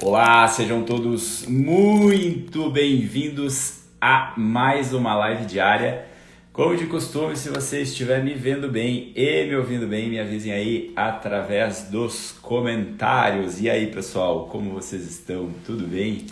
Olá, sejam todos muito bem-vindos a mais uma live diária. Como de costume, se você estiver me vendo bem e me ouvindo bem, me avisem aí através dos comentários. E aí, pessoal, como vocês estão? Tudo bem?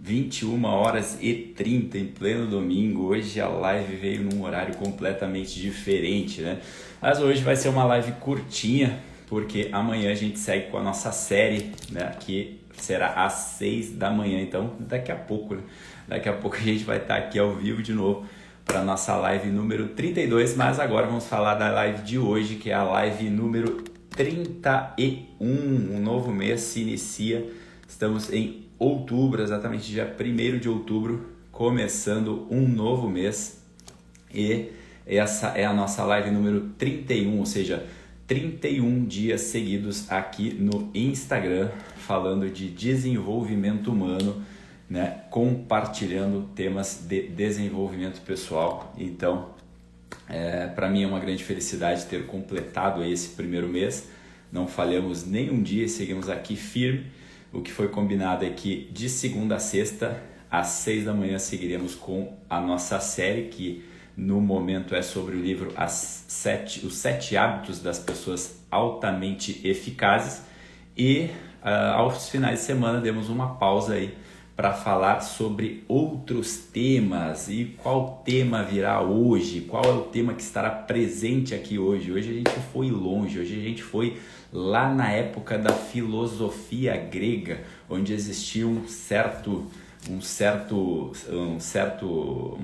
21h30 em pleno domingo. Hoje a live veio num horário completamente diferente, né? Mas hoje vai ser uma live curtinha, porque amanhã a gente segue com a nossa série, né? Que será às 6 da manhã, então daqui a pouco, né? Daqui a pouco a gente vai estar aqui ao vivo de novo para a nossa live número 32, mas agora vamos falar da live de hoje, que é a live número 31. Um novo mês se inicia, estamos em outubro, exatamente dia 1º de outubro, começando um novo mês, e essa é a nossa live número 31, ou seja, 31 dias seguidos aqui no Instagram, falando de desenvolvimento humano, né? Compartilhando temas de desenvolvimento pessoal. Então, para mim é uma grande felicidade ter completado esse primeiro mês. Não falhamos nenhum dia e seguimos aqui firme. O que foi combinado é que de segunda a sexta, às 6 da manhã, seguiremos com a nossa série, que no momento é sobre o livro Os 7 Hábitos das Pessoas Altamente Eficazes. E aos finais de semana demos uma pausa aí para falar sobre outros temas. E qual tema virá hoje? Qual é o tema que estará presente aqui hoje? Hoje a gente foi longe, hoje a gente foi lá na época da filosofia grega, onde existia uma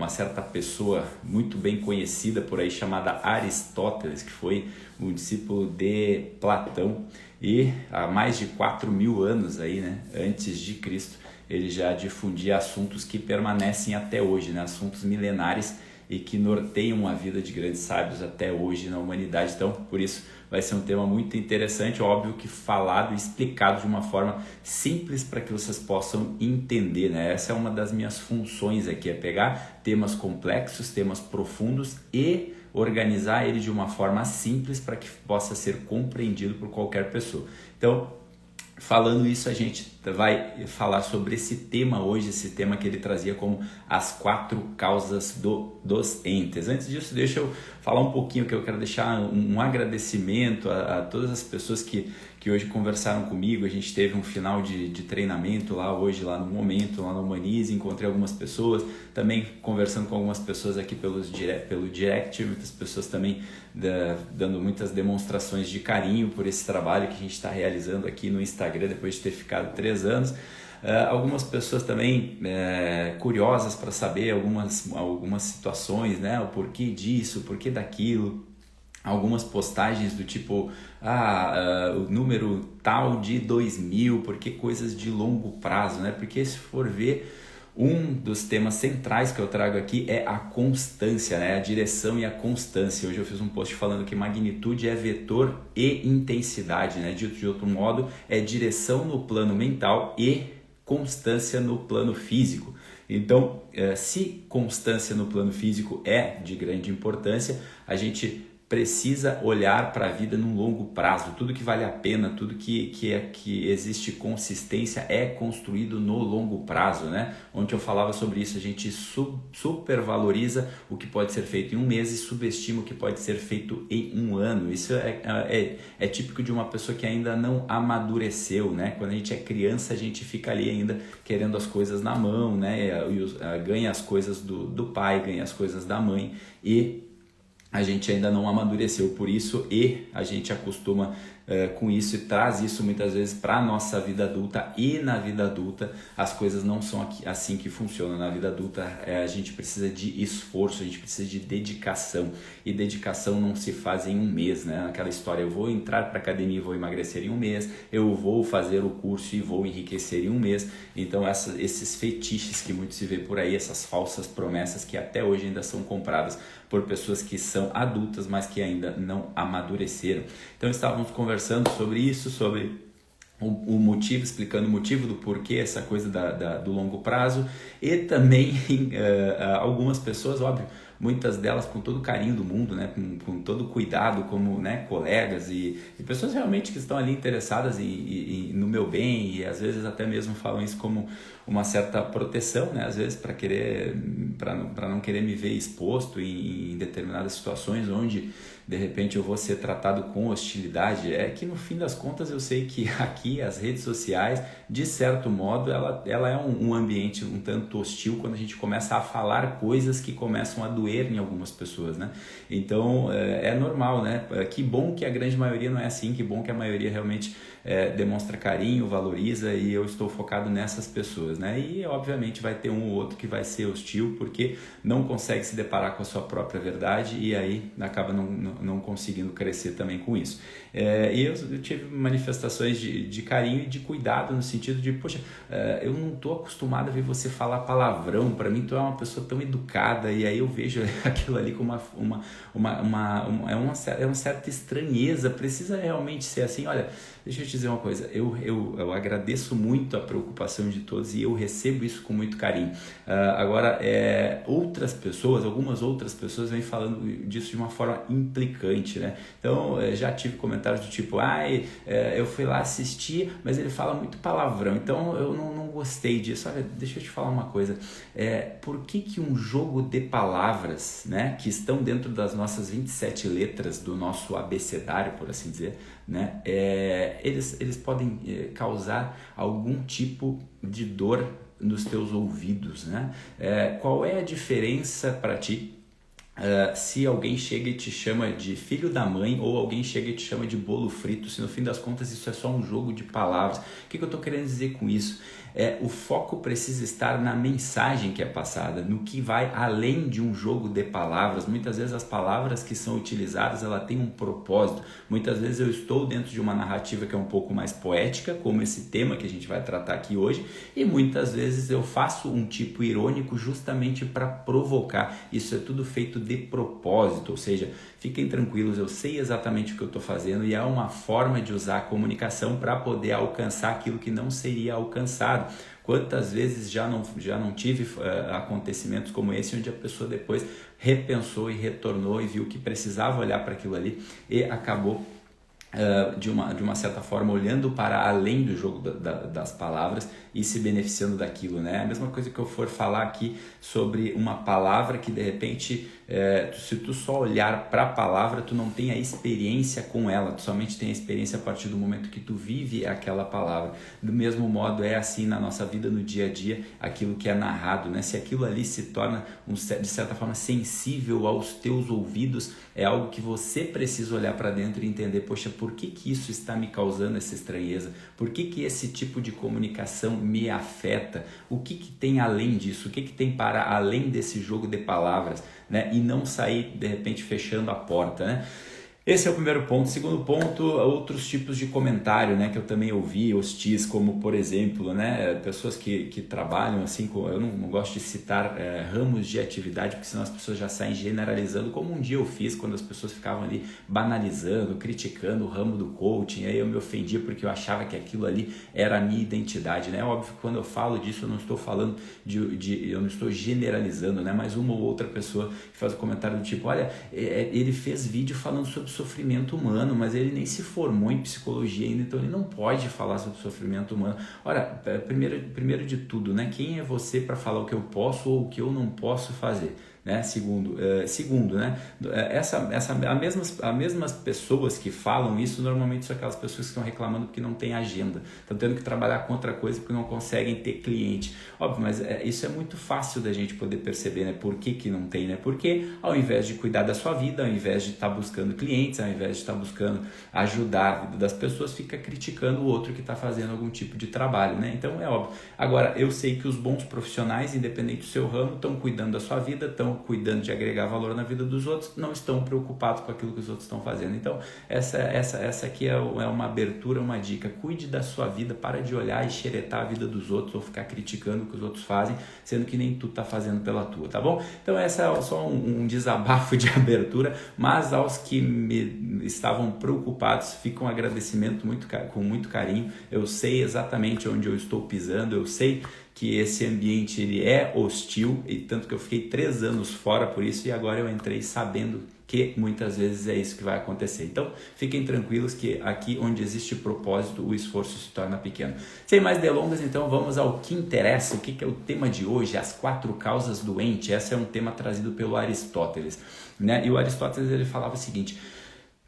certa pessoa muito bem conhecida por aí, chamada Aristóteles, que foi um discípulo de Platão, e há mais de 4.000 anos aí, né, antes de Cristo, ele já difundia assuntos que permanecem até hoje, né, assuntos milenares e que norteiam a vida de grandes sábios até hoje na humanidade. Então, por isso, vai ser um tema muito interessante, óbvio que falado e explicado de uma forma simples para que vocês possam entender, né? Essa é uma das minhas funções aqui, é pegar temas complexos, temas profundos e organizar eles de uma forma simples para que possa ser compreendido por qualquer pessoa. Então, falando isso, a gente vai falar sobre esse tema hoje, esse tema que ele trazia como as 4 causas dos entes. Antes disso, deixa eu falar um pouquinho, que eu quero deixar um agradecimento a todas as pessoas que hoje conversaram comigo. A gente teve um final de treinamento lá hoje, lá no Momento, lá no Humanize, encontrei algumas pessoas, também conversando com algumas pessoas aqui pelo direct, muitas pessoas também dando muitas demonstrações de carinho por esse trabalho que a gente está realizando aqui no Instagram, depois de ter ficado 3 anos. Algumas pessoas também curiosas para saber algumas situações, né? O porquê disso, o porquê daquilo. Algumas postagens do tipo, o número tal de 2000, porque coisas de longo prazo, né? Porque se for ver, um dos temas centrais que eu trago aqui é a constância, né? A direção e a constância. Hoje eu fiz um post falando que magnitude é vetor e intensidade, né? Dito de outro modo, é direção no plano mental e constância no plano físico. Então, se constância no plano físico é de grande importância, a gente precisa olhar para a vida num longo prazo. Tudo que vale a pena, tudo que existe consistência é construído no longo prazo, né? Ontem eu falava sobre isso, a gente supervaloriza o que pode ser feito em um mês e subestima o que pode ser feito em um ano. Isso é típico de uma pessoa que ainda não amadureceu, né? Quando a gente é criança, a gente fica ali ainda querendo as coisas na mão, né? Ganha as coisas do pai, ganha as coisas da mãe, e a gente ainda não amadureceu por isso, e a gente acostuma com isso e traz isso muitas vezes para a nossa vida adulta, e na vida adulta as coisas não são assim que funcionam. Na vida adulta a gente precisa de esforço, a gente precisa de dedicação, e dedicação não se faz em um mês, né? Aquela história, eu vou entrar para a academia e vou emagrecer em um mês, eu vou fazer o curso e vou enriquecer em um mês. Então esses fetiches que muito se vê por aí, essas falsas promessas que até hoje ainda são compradas por pessoas que são adultas, mas que ainda não amadureceram. Então estávamos conversando sobre isso, sobre o motivo, explicando o motivo do porquê essa coisa do longo prazo, e também algumas pessoas, óbvio, muitas delas com todo o carinho do mundo, né, com todo o cuidado, como, né, colegas e pessoas realmente que estão ali interessadas no meu bem, e às vezes até mesmo falam isso como uma certa proteção, né, às vezes para não querer me ver exposto em determinadas situações onde de repente eu vou ser tratado com hostilidade. É que no fim das contas eu sei que aqui as redes sociais, de certo modo, ela é um ambiente um tanto hostil quando a gente começa a falar coisas que começam a doer em algumas pessoas, né? Então é normal, né? Que bom que a grande maioria não é assim, que bom que a maioria realmente demonstra carinho, valoriza, e eu estou focado nessas pessoas, né? E obviamente vai ter um ou outro que vai ser hostil porque não consegue se deparar com a sua própria verdade e aí acaba não conseguindo crescer também com isso. E eu tive manifestações de carinho e de cuidado no sentido de, poxa, eu não estou acostumado a ver você falar palavrão, para mim tu é uma pessoa tão educada, e aí eu vejo aquilo ali como uma certa estranheza, precisa realmente ser assim? Olha, deixa eu te dizer uma coisa, eu agradeço muito a preocupação de todos e eu recebo isso com muito carinho. Agora, algumas outras pessoas vêm falando disso de uma forma implicante, né? Então, já tive comentários do tipo, eu fui lá assistir, mas ele fala muito palavrão, então eu não gostei disso. Olha, deixa eu te falar uma coisa, por que um jogo de palavras, né, que estão dentro das nossas 27 letras do nosso abecedário, por assim dizer, né, eles podem causar algum tipo de dor nos teus ouvidos, né? Qual é a diferença para ti se alguém chega e te chama de filho da mãe, ou alguém chega e te chama de bolo frito, se no fim das contas isso é só um jogo de palavras? O que eu estou querendo dizer com isso? O foco precisa estar na mensagem que é passada, no que vai além de um jogo de palavras. Muitas vezes as palavras que são utilizadas, ela tem um propósito. Muitas vezes eu estou dentro de uma narrativa que é um pouco mais poética, como esse tema que a gente vai tratar aqui hoje, e muitas vezes eu faço um tipo irônico justamente para provocar. Isso é tudo feito de propósito, ou seja, fiquem tranquilos, eu sei exatamente o que eu estou fazendo, e é uma forma de usar a comunicação para poder alcançar aquilo que não seria alcançado. Quantas vezes já não tive acontecimentos como esse, onde a pessoa depois repensou e retornou e viu que precisava olhar para aquilo ali e acabou de uma certa forma olhando para além do jogo das palavras e se beneficiando daquilo, né? A mesma coisa que eu for falar aqui sobre uma palavra que de repente, se tu só olhar para a palavra, tu não tem a experiência com ela, tu somente tem a experiência a partir do momento que tu vive aquela palavra. Do mesmo modo é assim na nossa vida, no dia a dia, aquilo que é narrado, né? Se aquilo ali se torna de certa forma sensível aos teus ouvidos, é algo que você precisa olhar para dentro e entender, poxa, por que isso está me causando essa estranheza? Por que esse tipo de comunicação me afeta? O que tem além disso? O que tem para além desse jogo de palavras, né? E não sair de repente fechando a porta, né? Esse é o primeiro ponto. Segundo ponto, outros tipos de comentário, né, que eu também ouvi, hostis, como por exemplo, né, pessoas que trabalham assim, eu não gosto de citar ramos de atividade, porque senão as pessoas já saem generalizando, como um dia eu fiz, quando as pessoas ficavam ali banalizando, criticando o ramo do coaching, aí eu me ofendia porque eu achava que aquilo ali era a minha identidade, né? Óbvio que quando eu falo disso, eu não estou falando eu não estou generalizando, né, mas uma ou outra pessoa que faz o comentário do tipo, olha, ele fez vídeo falando sobre sofrimento humano, mas ele nem se formou em psicologia ainda, então ele não pode falar sobre sofrimento humano. Ora, primeiro de tudo, né, quem é você para falar o que eu posso ou o que eu não posso fazer? Né? Segundo, né? As mesmas pessoas que falam isso normalmente são aquelas pessoas que estão reclamando porque não tem agenda, estão tendo que trabalhar com outra coisa porque não conseguem ter cliente. Óbvio, mas isso é muito fácil da gente poder perceber, né? Por que não tem, né? Porque ao invés de cuidar da sua vida, ao invés de estar buscando clientes, ao invés de estar buscando ajudar a vida das pessoas, fica criticando o outro que está fazendo algum tipo de trabalho, né? Então é óbvio. Agora, eu sei que os bons profissionais, independente do seu ramo, estão cuidando da sua vida, estão cuidando de agregar valor na vida dos outros, não estão preocupados com aquilo que os outros estão fazendo. Então, essa aqui é uma abertura, uma dica. Cuide da sua vida, para de olhar e xeretar a vida dos outros ou ficar criticando o que os outros fazem, sendo que nem tu tá fazendo pela tua, tá bom? Então, essa é só um desabafo de abertura, mas aos que estavam preocupados, fica um agradecimento com muito carinho. Eu sei exatamente onde eu estou pisando, eu sei que esse ambiente ele é hostil, e tanto que eu fiquei 3 anos anos fora por isso e agora eu entrei sabendo que muitas vezes é isso que vai acontecer. Então, fiquem tranquilos que aqui onde existe propósito, o esforço se torna pequeno. Sem mais delongas, então vamos ao que interessa. O que é o tema de hoje? As 4 causas do ente. Esse é um tema trazido pelo Aristóteles, né? E o Aristóteles ele falava o seguinte: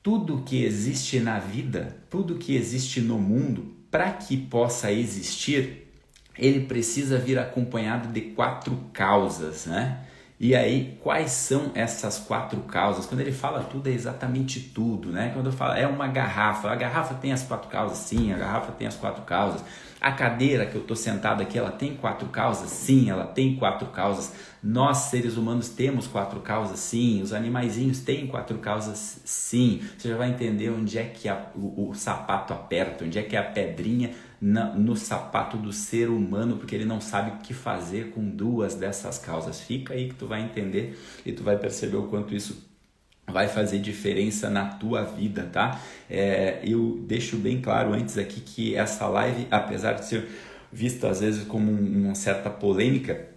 tudo que existe na vida, tudo que existe no mundo, para que possa existir, ele precisa vir acompanhado de 4 causas, né? E aí, quais são essas 4 causas? Quando ele fala tudo, é exatamente tudo, né? Quando eu falo, é uma garrafa, a garrafa tem as 4 causas? Sim, a garrafa tem as 4 causas. A cadeira que eu estou sentado aqui, ela tem 4 causas? Sim, ela tem 4 causas. Nós, seres humanos, temos 4 causas? Sim. Os animaizinhos têm 4 causas? Sim. Você já vai entender onde é que o sapato aperta, onde é que é a pedrinha no sapato do ser humano, porque ele não sabe o que fazer com 2 dessas causas. Fica aí que tu vai entender e tu vai perceber o quanto isso vai fazer diferença na tua vida, tá? Eu deixo bem claro antes aqui que essa live, apesar de ser vista às vezes como uma certa polêmica,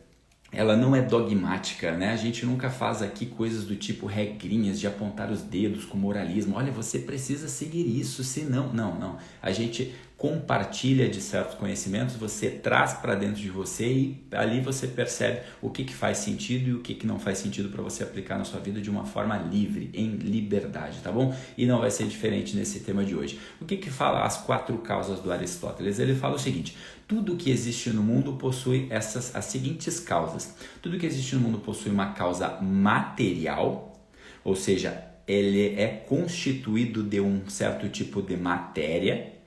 ela não é dogmática, né? A gente nunca faz aqui coisas do tipo regrinhas de apontar os dedos com moralismo. Olha, você precisa seguir isso, senão... Não. A gente compartilha de certos conhecimentos, você traz para dentro de você e ali você percebe o que faz sentido e o que não faz sentido para você aplicar na sua vida de uma forma livre, em liberdade, tá bom? E não vai ser diferente nesse tema de hoje. O que fala as 4 causas do Aristóteles? Ele fala o seguinte: tudo que existe no mundo possui as seguintes causas. Tudo que existe no mundo possui uma causa material, ou seja, ele é constituído de um certo tipo de matéria.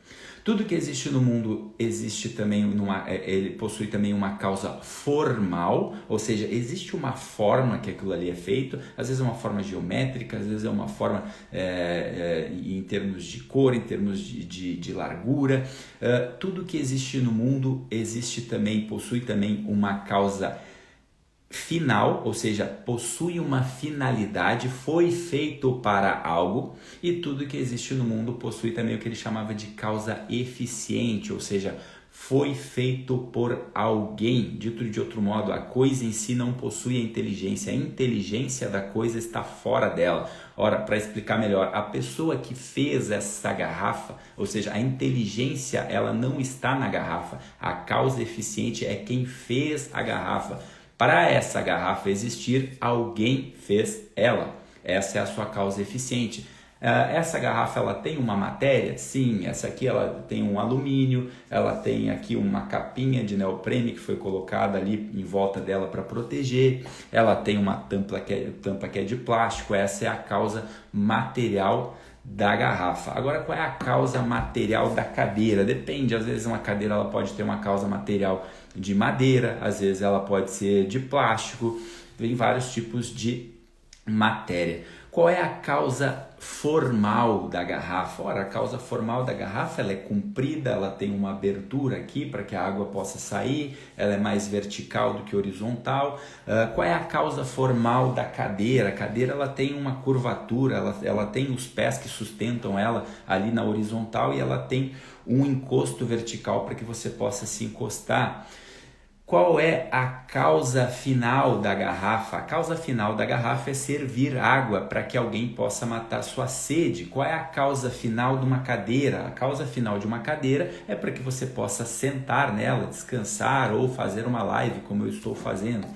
Tudo que existe no mundo existe também ele possui também uma causa formal, ou seja, existe uma forma que aquilo ali é feito, às vezes é uma forma geométrica, às vezes é uma forma em termos de cor, em termos de largura. Tudo que existe no mundo possui também uma causa final, ou seja, possui uma finalidade, foi feito para algo, e tudo que existe no mundo possui também o que ele chamava de causa eficiente, ou seja, foi feito por alguém. Dito de outro modo, a coisa em si não possui a inteligência da coisa está fora dela. Ora, para explicar melhor, a pessoa que fez essa garrafa, ou seja, a inteligência, ela não está na garrafa, a causa eficiente é quem fez a garrafa. Para essa garrafa existir, alguém fez ela. Essa é a sua causa eficiente. Essa garrafa ela tem uma matéria? Sim, essa aqui ela tem um alumínio, ela tem aqui uma capinha de neoprene que foi colocada ali em volta dela para proteger, ela tem uma tampa que é de plástico. Essa é a causa material da garrafa. Agora, qual é a causa material da cadeira? Depende, às vezes uma cadeira ela pode ter uma causa material de madeira, às vezes ela pode ser de plástico, tem vários tipos de matéria. Qual é a causa formal da garrafa? Ora, a causa formal da garrafa ela é comprida, ela tem uma abertura aqui para que a água possa sair, ela é mais vertical do que horizontal. Qual é a causa formal da cadeira? A cadeira ela tem uma curvatura, ela tem os pés que sustentam ela ali na horizontal e ela tem um encosto vertical para que você possa se encostar. Qual é a causa final da garrafa? A causa final da garrafa é servir água para que alguém possa matar sua sede. Qual é a causa final de uma cadeira? A causa final de uma cadeira é para que você possa sentar nela, descansar ou fazer uma live como eu estou fazendo.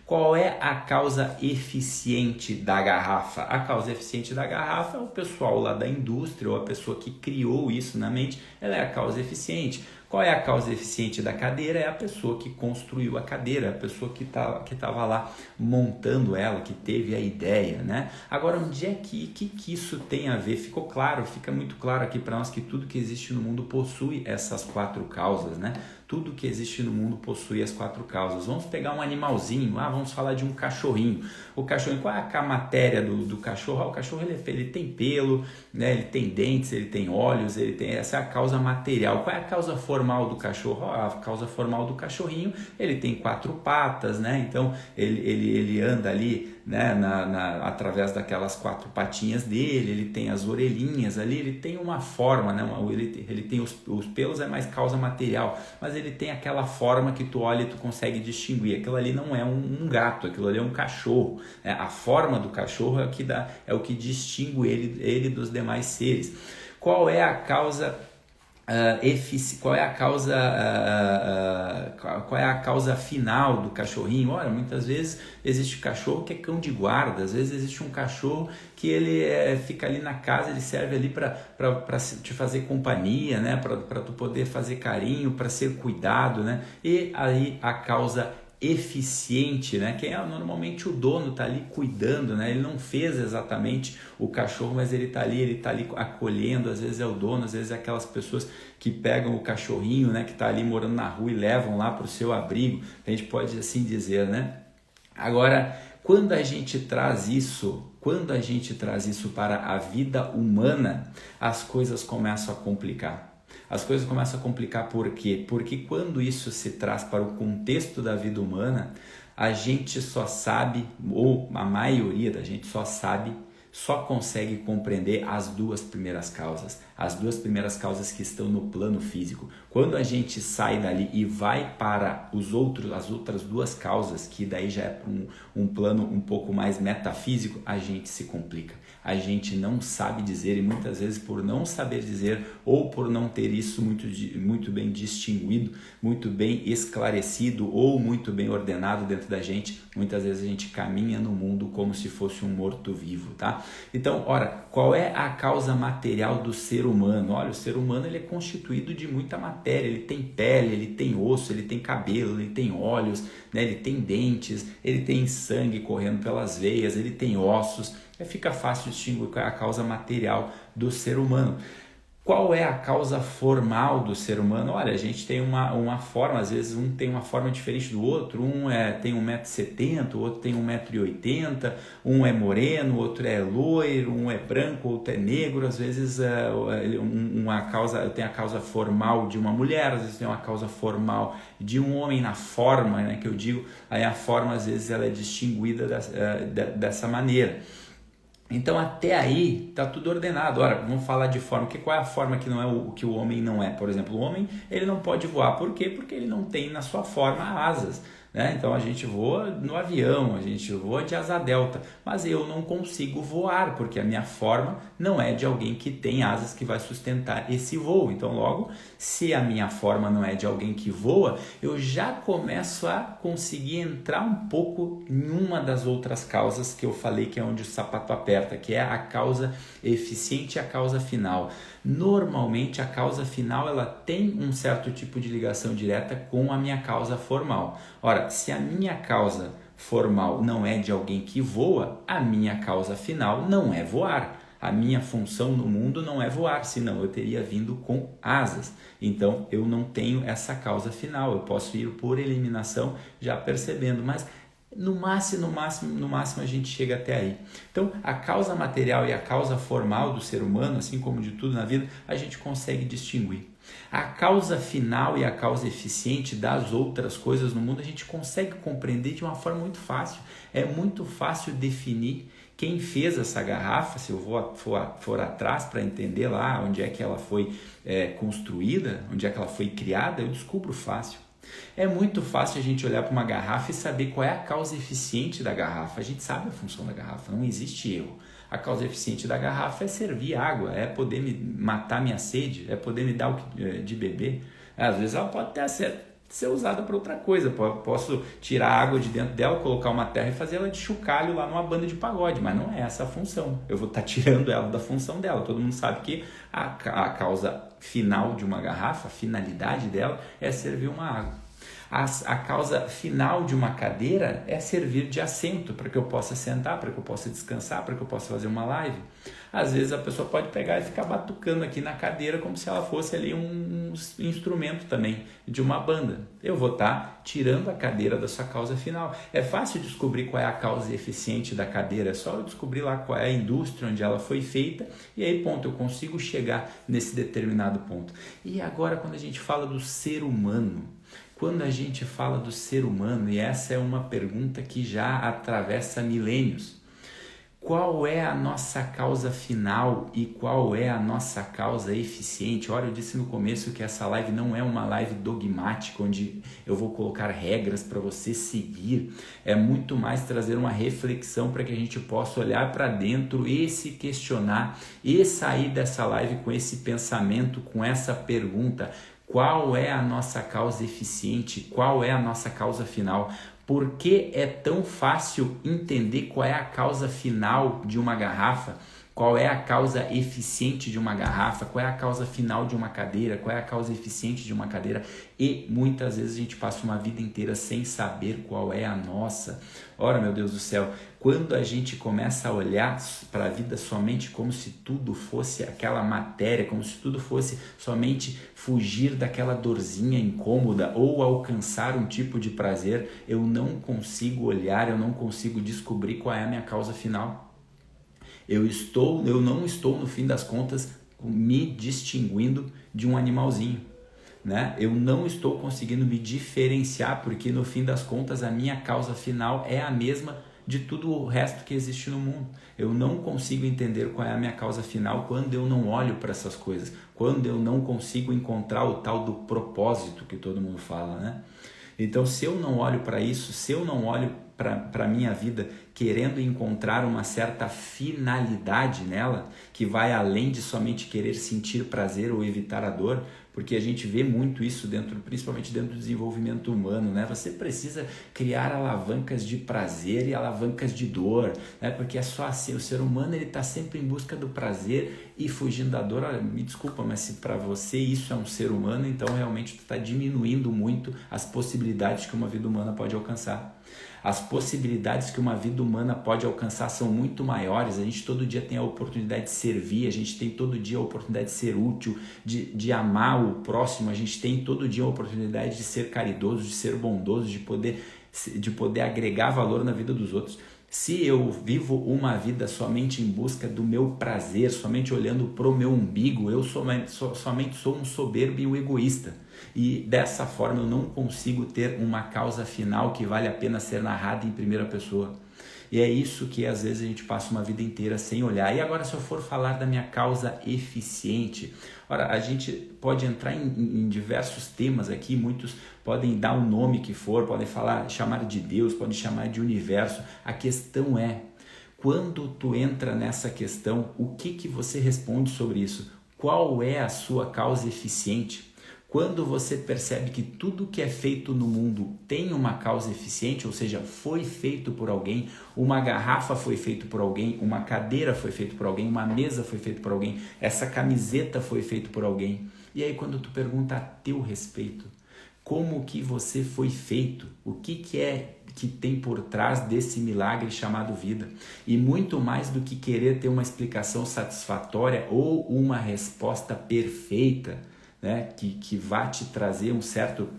Qual é a causa eficiente da garrafa? A causa eficiente da garrafa é o pessoal lá da indústria ou a pessoa que criou isso na mente, ela é a causa eficiente. Qual é a causa eficiente da cadeira? É a pessoa que construiu a cadeira, a pessoa que estava lá montando ela, que teve a ideia, né? Agora, onde é que isso tem a ver? Fica muito claro aqui para nós que tudo que existe no mundo possui essas 4 causas, né? Tudo que existe no mundo possui as 4 causas. Vamos pegar um animalzinho, vamos falar de um cachorrinho. O cachorrinho, qual é a matéria do cachorro? O cachorro ele tem pelo, né? Ele tem dentes, ele tem olhos, essa é a causa material. Qual é a causa formal formal do cachorro? A causa formal do cachorrinho, ele tem 4 patas, né? Então ele anda ali, né, através daquelas 4 patinhas dele, ele tem as orelhinhas ali, ele tem uma forma, né? Ele tem os pelos, é mais causa material, mas ele tem aquela forma que tu olha e tu consegue distinguir. Aquilo ali não é um gato, aquilo ali é um cachorro. A forma do cachorro é o que distingue ele dos demais seres. Qual é a causa qual é a causa final do cachorrinho? Olha, muitas vezes existe cachorro que é cão de guarda, às vezes existe um cachorro que ele fica ali na casa, ele serve ali para te fazer companhia, né? Para tu poder fazer carinho, para ser cuidado, né? E aí a causa eficiente, né? Quem é normalmente o dono está ali cuidando, né? Ele não fez exatamente o cachorro, mas ele está ali acolhendo. Às vezes é o dono, às vezes é aquelas pessoas que pegam o cachorrinho, né? Que está ali morando na rua e levam lá para o seu abrigo. A gente pode assim dizer, né? Agora, quando a gente traz isso para a vida humana, as coisas começam a complicar. As coisas começam a complicar por quê? Porque quando isso se traz para o contexto da vida humana, a gente só sabe, ou a maioria da gente só consegue compreender as 2 primeiras causas. As 2 primeiras causas que estão no plano físico. Quando a gente sai dali e vai para as outras 2 causas, que daí já é para um plano um pouco mais metafísico, a gente se complica. A gente não sabe dizer, e muitas vezes por não saber dizer ou por não ter isso muito bem distinguido, muito bem esclarecido ou muito bem ordenado dentro da gente, muitas vezes a gente caminha no mundo como se fosse um morto-vivo, tá? Então, ora, qual é a causa material do ser humano? Olha, o ser humano ele é constituído de muita matéria, ele tem pele, ele tem osso, ele tem cabelo, ele tem olhos, né? Ele tem dentes, ele tem sangue correndo pelas veias, ele tem ossos. Fica fácil distinguir qual é a causa material do ser humano. Qual é a causa formal do ser humano? Olha, a gente tem uma forma, às vezes um tem uma forma diferente do outro, tem 1,70 m, o outro tem 1,80 m, um é moreno, o outro é loiro, um é branco, o outro é negro. Às vezes eu tenho a causa formal de uma mulher, às vezes tem uma causa formal de um homem na forma, né, que eu digo, aí a forma às vezes ela é distinguida dessa maneira. Então até aí está tudo ordenado. Ora, vamos falar de forma. Qual é a forma que não é o que o homem não é? Por exemplo, o homem ele não pode voar. Por quê? Porque ele não tem na sua forma asas. Né? Então a gente voa no avião, a gente voa de asa delta, mas eu não consigo voar porque a minha forma não é de alguém que tem asas que vai sustentar esse voo. Então logo, se a minha forma não é de alguém que voa, eu já começo a conseguir entrar um pouco em uma das outras causas que eu falei, que é onde o sapato aperta, que é a causa eficiente e a causa final. Normalmente a causa final ela tem um certo tipo de ligação direta com a minha causa formal. Ora, se a minha causa formal não é de alguém que voa, a minha causa final não é voar. A minha função no mundo não é voar, senão eu teria vindo com asas. Então eu não tenho essa causa final, eu posso ir por eliminação já percebendo, mas no máximo a gente chega até aí. Então a causa material e a causa formal do ser humano, assim como de tudo na vida, a gente consegue distinguir. A causa final e a causa eficiente das outras coisas no mundo a gente consegue compreender de uma forma muito fácil. É muito fácil definir quem fez essa garrafa. Se eu for atrás para entender lá onde é que ela foi construída, onde é que ela foi criada, eu descubro fácil. É muito fácil a gente olhar para uma garrafa e saber qual é a causa eficiente da garrafa. A gente sabe a função da garrafa, não existe erro. A causa eficiente da garrafa é servir água, é poder me matar minha sede, é poder me dar de beber. Às vezes ela pode até ser usada para outra coisa. Posso tirar a água de dentro dela, colocar uma terra e fazer ela de chocalho lá numa banda de pagode, mas não é essa a função. Eu vou estar tirando ela da função dela. Todo mundo sabe que a causa final de uma garrafa, a finalidade dela é servir uma água. A causa final de uma cadeira é servir de assento para que eu possa sentar, para que eu possa descansar, para que eu possa fazer uma live. Às vezes a pessoa pode pegar e ficar batucando aqui na cadeira como se ela fosse ali um instrumento também de uma banda. Eu vou estar tirando a cadeira da sua causa final. É fácil descobrir qual é a causa eficiente da cadeira, é só eu descobrir lá qual é a indústria onde ela foi feita e aí ponto, eu consigo chegar nesse determinado ponto. E agora quando a gente fala do ser humano, e essa é uma pergunta que já atravessa milênios, qual é a nossa causa final e qual é a nossa causa eficiente? Olha, eu disse no começo que essa live não é uma live dogmática, onde eu vou colocar regras para você seguir. É muito mais trazer uma reflexão para que a gente possa olhar para dentro e se questionar e sair dessa live com esse pensamento, com essa pergunta: qual é a nossa causa eficiente? Qual é a nossa causa final? Por que é tão fácil entender qual é a causa final de uma garrafa? Qual é a causa eficiente de uma garrafa? Qual é a causa final de uma cadeira? Qual é a causa eficiente de uma cadeira? E muitas vezes a gente passa uma vida inteira sem saber qual é a nossa. Ora, meu Deus do céu, quando a gente começa a olhar para a vida somente como se tudo fosse aquela matéria, como se tudo fosse somente fugir daquela dorzinha incômoda ou alcançar um tipo de prazer, eu não consigo olhar, eu não consigo descobrir qual é a minha causa final. Eu não estou, no fim das contas, me distinguindo de um animalzinho, né? Eu não estou conseguindo me diferenciar, porque no fim das contas a minha causa final é a mesma de tudo o resto que existe no mundo. Eu não consigo entender qual é a minha causa final quando eu não olho para essas coisas, quando eu não consigo encontrar o tal do propósito que todo mundo fala, né? Então, se eu não olho para isso, se eu não olho para a minha vida querendo encontrar uma certa finalidade nela, que vai além de somente querer sentir prazer ou evitar a dor, porque a gente vê muito isso principalmente dentro do desenvolvimento humano, né? Você precisa criar alavancas de prazer e alavancas de dor, né? Porque é só assim, o ser humano ele está sempre em busca do prazer e fugindo da dor. Olha, me desculpa, mas se para você isso é um ser humano, então realmente tu está diminuindo muito as possibilidades que uma vida humana pode alcançar. As possibilidades que uma vida humana pode alcançar são muito maiores. A gente todo dia tem a oportunidade de servir, a gente tem todo dia a oportunidade de ser útil, de amar o próximo, a gente tem todo dia a oportunidade de ser caridoso, de ser bondoso, de poder agregar valor na vida dos outros. Se eu vivo uma vida somente em busca do meu prazer, somente olhando para o meu umbigo, eu somente sou um soberbo e um egoísta. E dessa forma eu não consigo ter uma causa final que vale a pena ser narrada em primeira pessoa. E é isso que às vezes a gente passa uma vida inteira sem olhar. E agora, se eu for falar da minha causa eficiente, ora, a gente pode entrar em diversos temas aqui, muitos podem dar o nome que for, podem chamar de Deus, podem chamar de universo. A questão é, quando tu entra nessa questão, o que você responde sobre isso? Qual é a sua causa eficiente? Quando você percebe que tudo que é feito no mundo tem uma causa eficiente, ou seja, foi feito por alguém, uma garrafa foi feita por alguém, uma cadeira foi feita por alguém, uma mesa foi feita por alguém, essa camiseta foi feita por alguém. E aí quando tu pergunta a teu respeito, como que você foi feito, o que é que tem por trás desse milagre chamado vida, e muito mais do que querer ter uma explicação satisfatória ou uma resposta perfeita, né, que vai te trazer um certo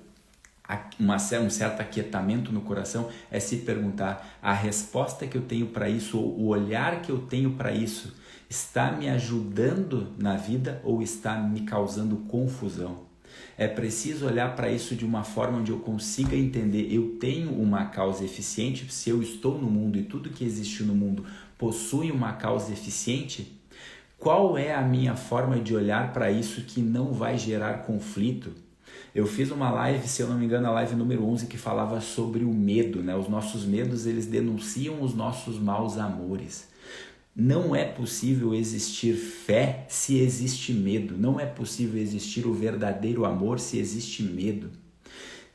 aquietamento no coração, é se perguntar: a resposta que eu tenho para isso, ou o olhar que eu tenho para isso, está me ajudando na vida ou está me causando confusão? É preciso olhar para isso de uma forma onde eu consiga entender: eu tenho uma causa eficiente, se eu estou no mundo e tudo que existe no mundo possui uma causa eficiente. Qual é a minha forma de olhar para isso que não vai gerar conflito? Eu fiz uma live, se eu não me engano, a live número 11, que falava sobre o medo, né? Os nossos medos, eles denunciam os nossos maus amores. Não é possível existir fé se existe medo. Não é possível existir o verdadeiro amor se existe medo.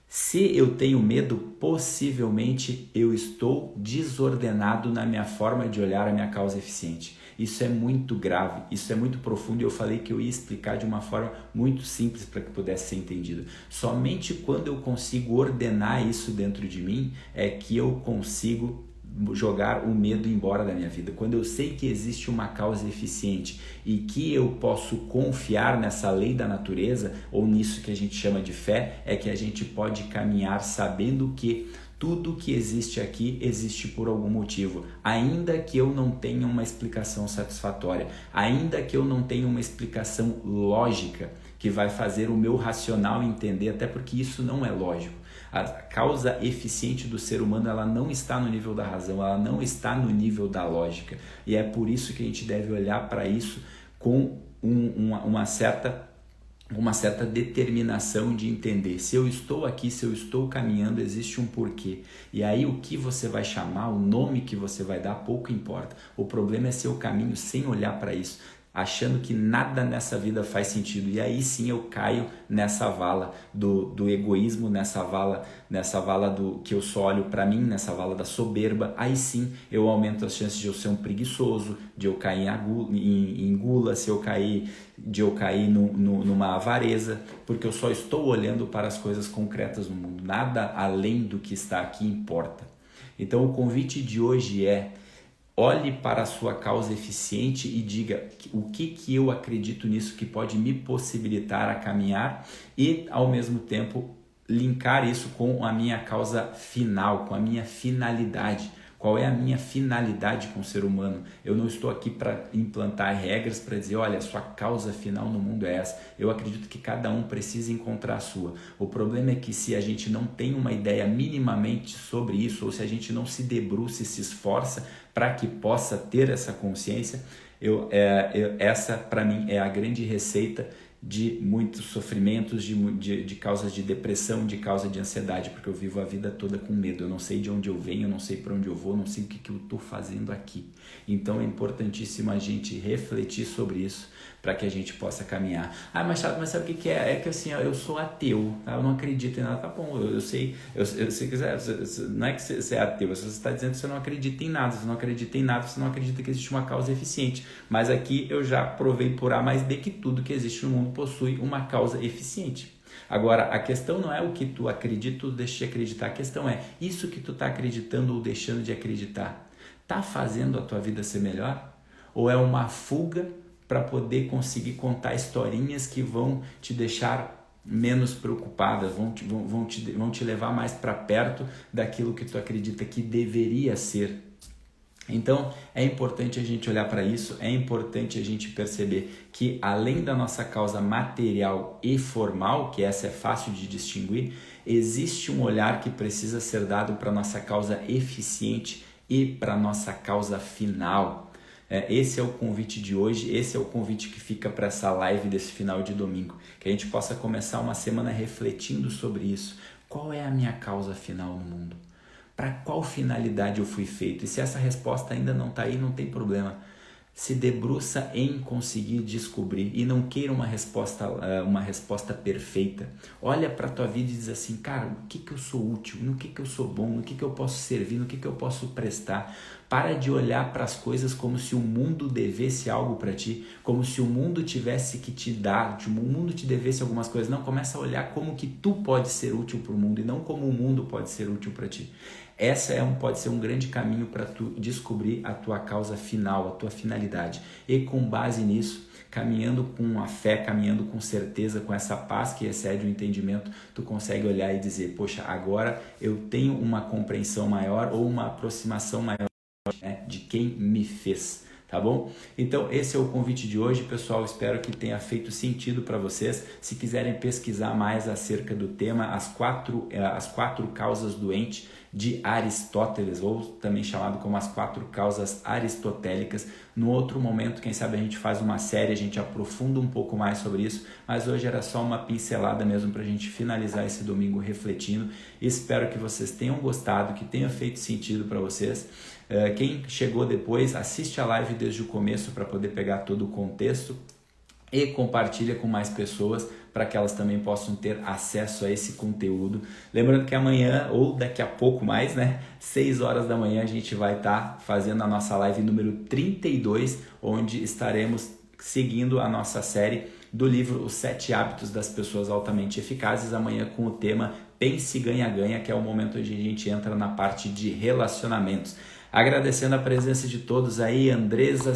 Se eu tenho medo, possivelmente eu estou desordenado na minha forma de olhar a minha causa eficiente. Isso é muito grave, isso é muito profundo e eu falei que eu ia explicar de uma forma muito simples para que pudesse ser entendido. Somente quando eu consigo ordenar isso dentro de mim é que eu consigo jogar o medo embora da minha vida. Quando eu sei que existe uma causa eficiente e que eu posso confiar nessa lei da natureza, ou nisso que a gente chama de fé, é que a gente pode caminhar sabendo que tudo que existe aqui existe por algum motivo, ainda que eu não tenha uma explicação satisfatória, ainda que eu não tenha uma explicação lógica que vai fazer o meu racional entender, até porque isso não é lógico. A causa eficiente do ser humano, ela não está no nível da razão, ela não está no nível da lógica. E é por isso que a gente deve olhar para isso com uma certa determinação de entender. Se eu estou aqui, se eu estou caminhando, existe um porquê. E aí o que você vai chamar, o nome que você vai dar, pouco importa. O problema é se eu caminho sem olhar para isso, achando que nada nessa vida faz sentido, e aí sim eu caio nessa vala do egoísmo, nessa vala do que eu só olho para mim, nessa vala da soberba. Aí sim eu aumento as chances de eu ser um preguiçoso, de eu cair em gula, de eu cair numa avareza, porque eu só estou olhando para as coisas concretas no mundo, nada além do que está aqui importa. Então o convite de hoje é: olhe para a sua causa eficiente e diga o que eu acredito nisso que pode me possibilitar a caminhar e, ao mesmo tempo, linkar isso com a minha causa final, com a minha finalidade. Qual é a minha finalidade com o ser humano? Eu não estou aqui para implantar regras para dizer, olha, a sua causa final no mundo é essa. Eu acredito que cada um precisa encontrar a sua. O problema é que se a gente não tem uma ideia minimamente sobre isso, ou se a gente não se debruça e se esforça para que possa ter essa consciência, essa para mim é a grande receita de muitos sofrimentos, de causas de depressão, de causa de ansiedade, porque eu vivo a vida toda com medo. Eu não sei de onde eu venho, eu não sei para onde eu vou, não sei o que eu estou fazendo aqui. Então é importantíssimo a gente refletir sobre isso para que a gente possa caminhar. Mas sabe o que é? É que assim, eu sou ateu, tá? Eu não acredito em nada. Tá bom, eu sei que não é que você é ateu, você está dizendo que você não acredita em nada, você não acredita em nada, você não acredita que existe uma causa eficiente. Mas aqui eu já provei por A mais B que tudo que existe no mundo possui uma causa eficiente. Agora, a questão não é o que tu acredita ou deixa de acreditar, a questão é isso que tu está acreditando ou deixando de acreditar. Está fazendo a tua vida ser melhor? Ou é uma fuga para poder conseguir contar historinhas que vão te deixar menos preocupada, vão te levar mais para perto daquilo que tu acredita que deveria ser? Então é importante a gente olhar para isso, é importante a gente perceber que além da nossa causa material e formal, que essa é fácil de distinguir, existe um olhar que precisa ser dado para a nossa causa eficiente e para a nossa causa final. Esse é o convite de hoje, esse é o convite que fica para essa live desse final de domingo, que a gente possa começar uma semana refletindo sobre isso. Qual é a minha causa final no mundo? Para qual finalidade eu fui feito? E se essa resposta ainda não está aí, não tem problema. Se debruça em conseguir descobrir e não queira uma resposta perfeita. Olha para a tua vida e diz assim, cara, o que eu sou útil? No que eu sou bom? No que eu posso servir? No que eu posso prestar? Para de olhar para as coisas como se o mundo devesse algo para ti, como se o mundo tivesse que te dar, o mundo te devesse algumas coisas. Não, começa a olhar como que tu pode ser útil para o mundo e não como o mundo pode ser útil para ti. Essa pode ser um grande caminho para tu descobrir a tua causa final, a tua finalidade. E com base nisso, caminhando com a fé, caminhando com certeza, com essa paz que excede o entendimento, tu consegue olhar e dizer, poxa, agora eu tenho uma compreensão maior ou uma aproximação maior, né, de quem me fez. Tá bom? Então esse é o convite de hoje, pessoal. Espero que tenha feito sentido para vocês. Se quiserem pesquisar mais acerca do tema, as quatro causas do ente de Aristóteles, ou também chamado como as 4 causas aristotélicas. No outro momento, quem sabe a gente faz uma série, a gente aprofunda um pouco mais sobre isso, mas hoje era só uma pincelada mesmo para a gente finalizar esse domingo refletindo. Espero que vocês tenham gostado, que tenha feito sentido para vocês. Quem chegou depois, assiste a live desde o começo para poder pegar todo o contexto. e compartilha com mais pessoas para que elas também possam ter acesso a esse conteúdo. Lembrando que amanhã, ou daqui a pouco mais, 6 horas da manhã, a gente vai estar fazendo a nossa live número 32, onde estaremos seguindo a nossa série do livro Os 7 Hábitos das Pessoas Altamente Eficazes, amanhã com o tema Pense Ganha-Ganha, que é o momento onde a gente entra na parte de relacionamentos. Agradecendo a presença de todos aí, Andresa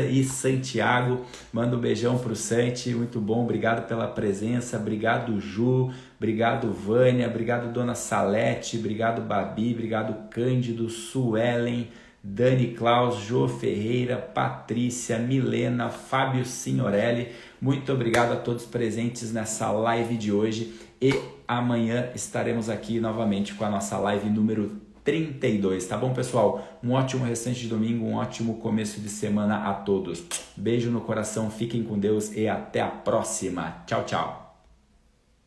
e Santiago, manda um beijão pro Santi, muito bom, obrigado pela presença, obrigado Ju, obrigado Vânia, obrigado Dona Salete, obrigado Babi, obrigado Cândido, Suelen, Dani Klaus, Jô Ferreira, Patrícia, Milena, Fábio Signorelli, muito obrigado a todos presentes nessa live de hoje e amanhã estaremos aqui novamente com a nossa live número 32, tá bom, pessoal? Um ótimo restante de domingo, um ótimo começo de semana a todos. Beijo no coração, fiquem com Deus e até a próxima. Tchau, tchau.